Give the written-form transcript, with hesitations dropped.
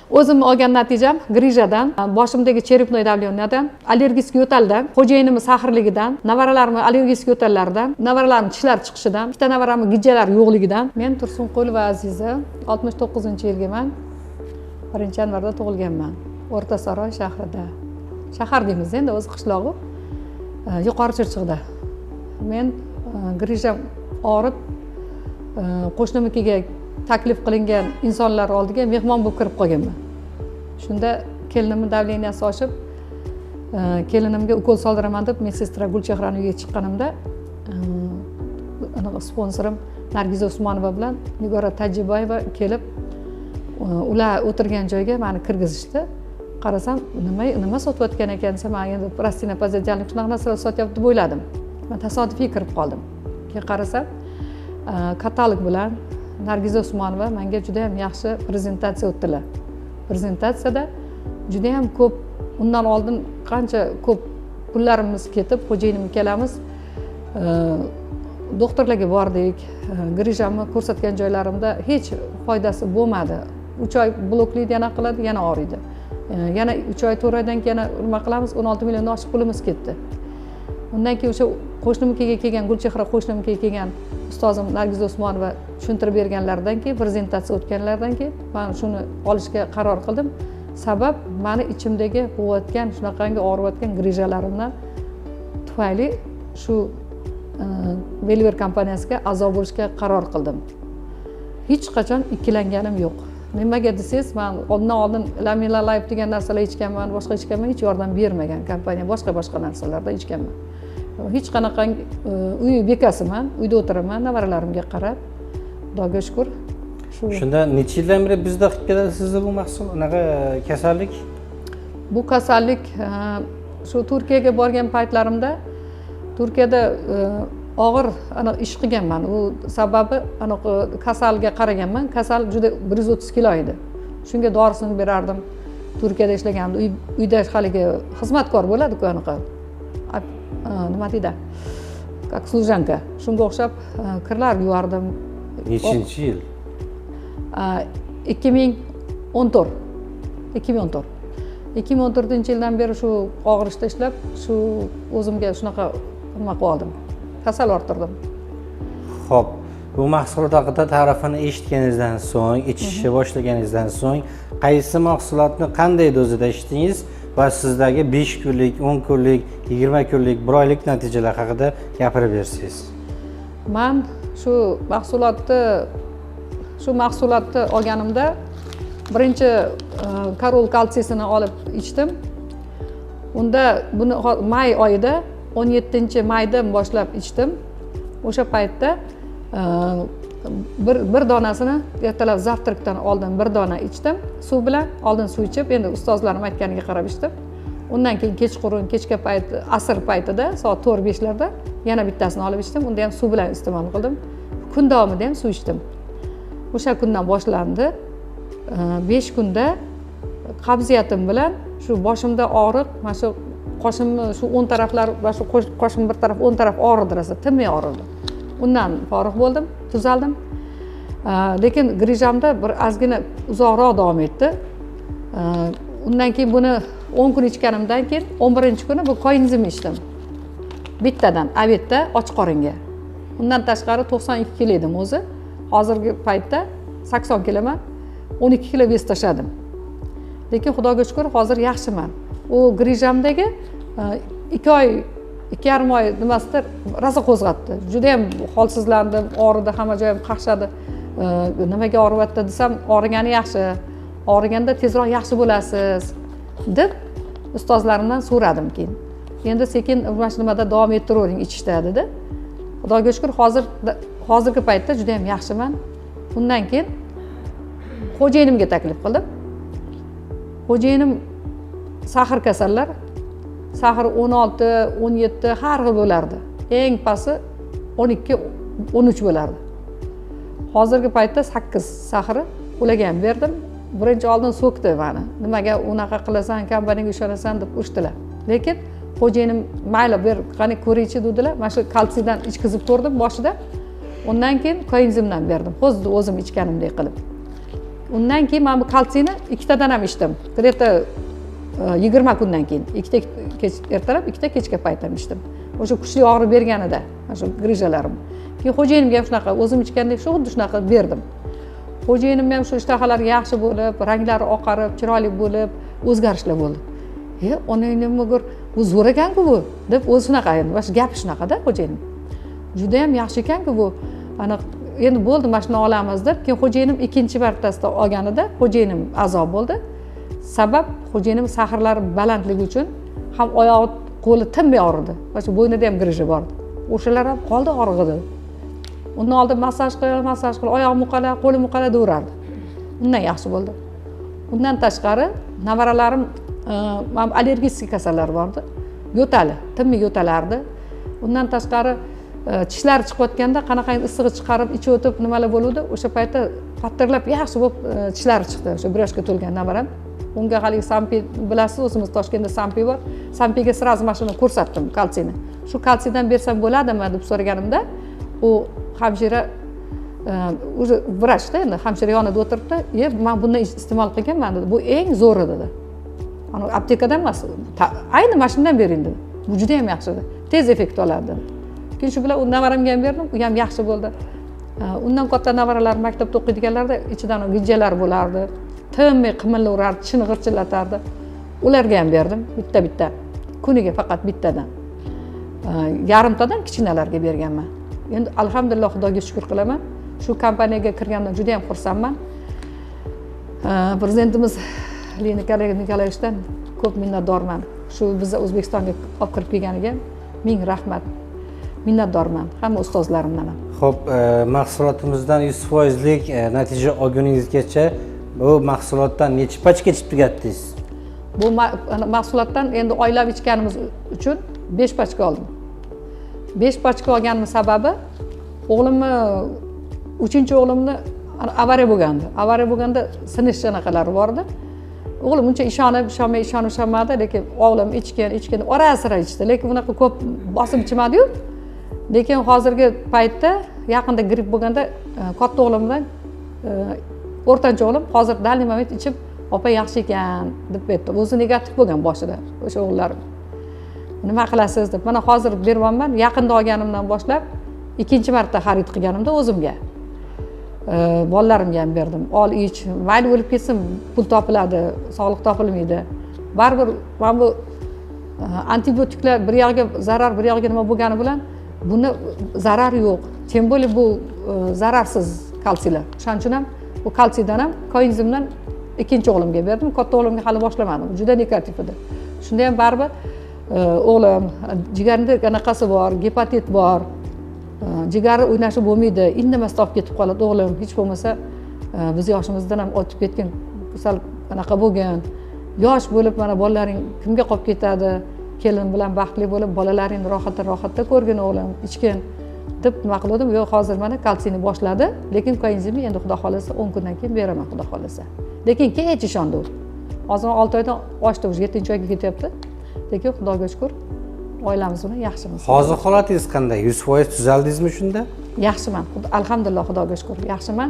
O'zim olgan natijam grijadan, boshimdagi cherepnoy davleniyadan, allergik yo'taldan, xo'jayinimning sahrligidan, navaralarimning allergik yo'tallaridan, navaralarimning tishlari chiqishidan, ikkita navaramning gijjalari yo'qligidan. Men Tursunqulova Aziza, 69-yilgaman. 1-yanvarda tug'ilganman. O'rtasaroy shahrida. Shahar deymiz endi, o'zi qishlog'i. Yuqori Chirchiqda. Men grijam og'rib, qo'shnimnikiga taklif qilingan insonlar oldiga mehmon bo'lib kirib qolganman. Shunda kelinimning davleniyasi oshib, kelinimga ukol soldiraman deb medsestra Gulchehraning uyiga chiqqanimda, sponsorim Nargiza Usmonova bilan Nigora Tajiboyeva kelib, ular o'tirgan joyga meni kirgizishdi. Qarasam, nima sotayotgan ekan desam, men endi Rastina Pozidyanlik shunaqa narsalar sotyapti deb o'yladim. Men tasodifiy kirib qoldim. Keyin qarasam, katalog bilan Nargiza Usmonova menga juda ham yaxshi prezentatsiya o'tdilar. Prezentatsiyada juda ham ko'p, undan oldin qancha ko'p pullarimiz ketib, xo'jayinim ikkalamiz doktorlarga bordik. Grijamni ko'rsatgan joylarimda hech foydasi bo'lmadi. 3 oy bloklaydi, yana qiladi, yana og'riydi. Yana 3 oy 4 oydan keyin nima qilamiz? 16 milliondan oshiq pulimiz ketdi. Undan keyin o'sha qo'shnimnikiga kelgan, Gulchehra qo'shnimnikiga kelgan ustozim Nargiza Usmonova tushuntirib berganlaridan keyin, prezentatsiya o'tganlaridan keyin men shuni olishga qaror qildim. Sabab meni ichimdagi bo'layotgan, shunaqangi og'riyotgan grijalarimdan tufayli shu Belver kompaniyasiga a'zo bo'lishga qaror qildim. Hech qachon ikkilanganim yo'q. Nimaga desangiz, men oldin Lamila Life degan narsalar ichganman, boshqa ichganman, hech yordam bermagan kompaniya, boshqa narsalarda ichganman. Hech qanaqangi uy bekasiman, uyda o'tiraman, navaralarimga qarab, Xudoga shukr. Shunda necha yildan beri bizda qilib keladi sizda bu mahsul, unaqa kasallik? Bu kasallik shu Turkiyaga borgan paytlarimda Turkiyada og'ir ish qilganman. U sababi kasalga qaraganman. Kasal juda 130 kilo edi. Shunga dorisini berardim. Turkiyada ishlaganimda uyda haligi xizmatkor bo'ladi-ku anaqa. Nima deydi? Как служанка. Shunga o'xshab kirlar yuvardim. Nechinchi yil? 2014. 2014-yildan beri shu og'rishda ishlab, shu o'zimga shunaqa nima qilib oldim. Kasal orttirdim. Xo'p, bu mahsulot haqida ta'rifini eshitganingizdan so'ng, ichishni boshlaganingizdan so'ng, qaysi mahsulotni qanday dozada ichdingiz va sizdagi 5 kunlik, 10 kunlik, 20 kunlik, 1 oylik natijalar haqida gapirib bersangiz. Men shu mahsulotni olganimda birinchi Karol kalsiysini olib ichdim. Unda buni may oyida 17-maydan boshlab ichdim. O'sha paytda bir donasini ertalab zavtrakdan oldin bir dona ichdim. Suv bilan oldin suv ichib, endi ustozlarim aytganiga qarab ichdim. Undan keyin kechqurun, kechga payt, asr paytida soat 4-5larda yana bittasini olib ichdim. Unda ham suv bilan iste'mol qildim. Kun davomida ham suv ichdim. O'sha kundan boshlandi. 5 kunda qabziyatim bilan shu boshimda og'riq, mana shu qoshimni shu 10 taraflar va shu qoshim bir taraf 10 taraf og'ridi, rosa tinmay og'ridi. Undan forig' bo'ldim, tuzaldim. Lekin grijamda bir ozgina uzoqroq davom etdi. Undan keyin buni 10 kun ichganimdan keyin 11-kuni bu koenzim ichdim. Bittadan, avetda och qoringa. Undan tashqari 92 kilo edim o'zi. Hozirgi paytda 80 kiloman. 12 kilo vес tashladim. Lekin Xudoga shukr, hozir yaxshiman. U grijamdagi 2 oy, 2,5 oy nimasida rosa qo'zg'atdi. Juda ham holsizlandim, og'ridi, hamma joyim qaqshadi. Nimaga og'riyapti desam, og'rigani yaxshi. Og'riganda tezroq yaxshi bo'lasiz deb ustozlarimdan so'radim keyin. Endi sekin mana shu nimada davom ettiravering ichishda dedi. Xudoga shukr, hozirgi paytda juda ham yaxshiman. Undan keyin xo'jayinimga taklif qildim. Xo'jayinim sahr kasallar, sahr 16, 17 har xil bo'lardi. Eng pasti 12, 13 bo'lardi. Hozirgi paytda 8 sahri ularga ham berdim. Birinchi oldin so'kdi meni. Nimaga unaqa qilasan, kompaniyaga ishonasan deb urishdilar. Lekin xo'jayinim mayli ber, qani ko'raychi dedilar. Mana shu kalsiydan ichkizib ko'rdim boshida. Undan keyin koenzimdan berdim. Xuddi o'zim ichganimdek qilib. undan keyin mana bu kalsiyni ikkitadan ham ichdim где-то 20 kundan keyin ikkita ertalab ikkita kechga payt ham ichdim o'sha kuchli og'rib berganida mana shu grijalarim keyin xo'jayinimga ham shunaqa o'zim ichgandek xuddi shunaqa berdim xo'jayinim ham shu ishtahalari yaxshi bo'lib ranglari oqarib chiroyli bo'lib o'zgarishlar bo'ldi onang nima ko'r bu zo'r ekanku bu deb o'zi shunaqa endi mana shu gapi shunaqada xo'jayinim judayam yaxshi ekanku bu aniq endi bo'ldi mana shuni olamiz deb keyin xo'jayinim ikkinchi martasida olganida xo'jayinim a'zo bo'ldi sabab xo'jayinim sahrlari balandligi uchun ham oyog'i qo'li tinmay og'ridi mana shu bo'ynida ham griji bor o'shalar ham qoldi og'rig'idi undan oldin massaj qilib oyog'i muqala qo'li muqala deyaverardi undan yaxshi bo'ldi undan tashqari nevaralarim allergik kasallar bordi yo'tali tinmay yo'talardi undan tashqari tishlari chiqayotganda qanaqangi issig'i chiqarib ichi o'tib nimalar bo'luvdi o'sha paytda pattirlab yaxshi bo'lib tishlari chiqdi o'sha 1 yoshga to'lgan navaram unga haligi sampi bilasiz o'zimiz Toshkentda sampi bor sampiga сразу mana shuni ko'rsatdim kalsiyni shu kalsiydan bersam bo'ladimi deb so'raganimda u hamshira уже vrachda endi hamshira yonida o'tiribdi men bundan iste'mol qilganman dedi bu eng zo'ri dedi ana aptekadan emas ayni mana shundan bering dedi bu juda ham yaxshi edi tez effekt oladi keyin shu bilan u navaramga ham berdim u ham yaxshi bo'ldi undan katta navaralar maktabda o'qiydiganlarda ichidan gijjalar bo'lardi tinmay qimirlaverardi tishini g'irchillatardi ularga ham berdim bitta kuniga faqat bittadan yarimtadan kichkinalarga berganman endi alhamdulillah xudoga shukur qilaman shu kompaniyaga kirgandan juda ham xursandman prezidentimiz Leonid Nikolayevichdan ko'p minnatdorman shu bizni O'zbekistonga olib kirib kelganiga ming rahmat minnatdorman hamma ustozlarimdan ham xo'p mahsulotimizdan 100%lik natija olguningizgacha bu mahsulotdan necha pachka ichib tugatdingiz bu mahsulotdan endi oylab ichganimiz uchun 5 pachka oldim 5 pachka olganim sababi o'g'limni 3-o'g'limni avariya bo'lganda sinish anaqalari bordi o'g'lim uncha ishonmadi lekin o'g'lim ichgan ora-sira ichdi lekin unaqa ko'p bosib ichmadi-yu lekin hozirgi paytda yaqinda gripp bo'lganda katta o'g'lim bilan o'rtancha o'g'lim hozir dalniy moment ichib opa yaxshi ekan deb aytdi o'zi negativ bo'lgan boshida o'sha o'g'illarim nima qilasiz deb mana hozir beryapman yaqinda olganimdan boshlab ikkinchi marta xarid qilganimda o'zimga bolalarimga ham berdim ol ich mayli o'lib ketsin pul topiladi sog'liq topilmaydi baribir mana bu antibiotiklar bir yog'iga zarar bir yog'iga nima bo'lgani bilan buni zarari yo'q tем более bu zararsiz kalsiylar o'shaning uchun ham bu kalsiydan ham koenzimdan ikkinchi o'g'limga berdim katta o'g'limga hali boshlamadim juda negativ edi shunda ham baribir o'g'lim jigarida anaqasi bor gepatit bor jigari o'ynashib bo'lmaydi indamasdan olib ketib qoladi o'g'lim hech bo'lmasa biz yoshimizdan ham o'tib ketgan sal anaqa bo'lgan yosh bo'lib mana bolalaring kimga qolib ketadi kelin bilan baxtli bo'lib bolalaringni rohatda ko'rgin o'g'lim ichgin deb nima qildim yo'q hozir mana kalsiyni boshladi lekin koenzimni endi xudo xohlasa 10 kundan keyin beraman xudo xohlasa lekin kech ishondi u hozir 6 oydan oshdi уже 7-oyga ketyapti lekin xudoga shukur oilamiz bilan yaxshimiz hozir holatingiz qanday 100% tuzaldingizmi shunda yaxshiman alhamdulillah xudoga shukur yaxshiman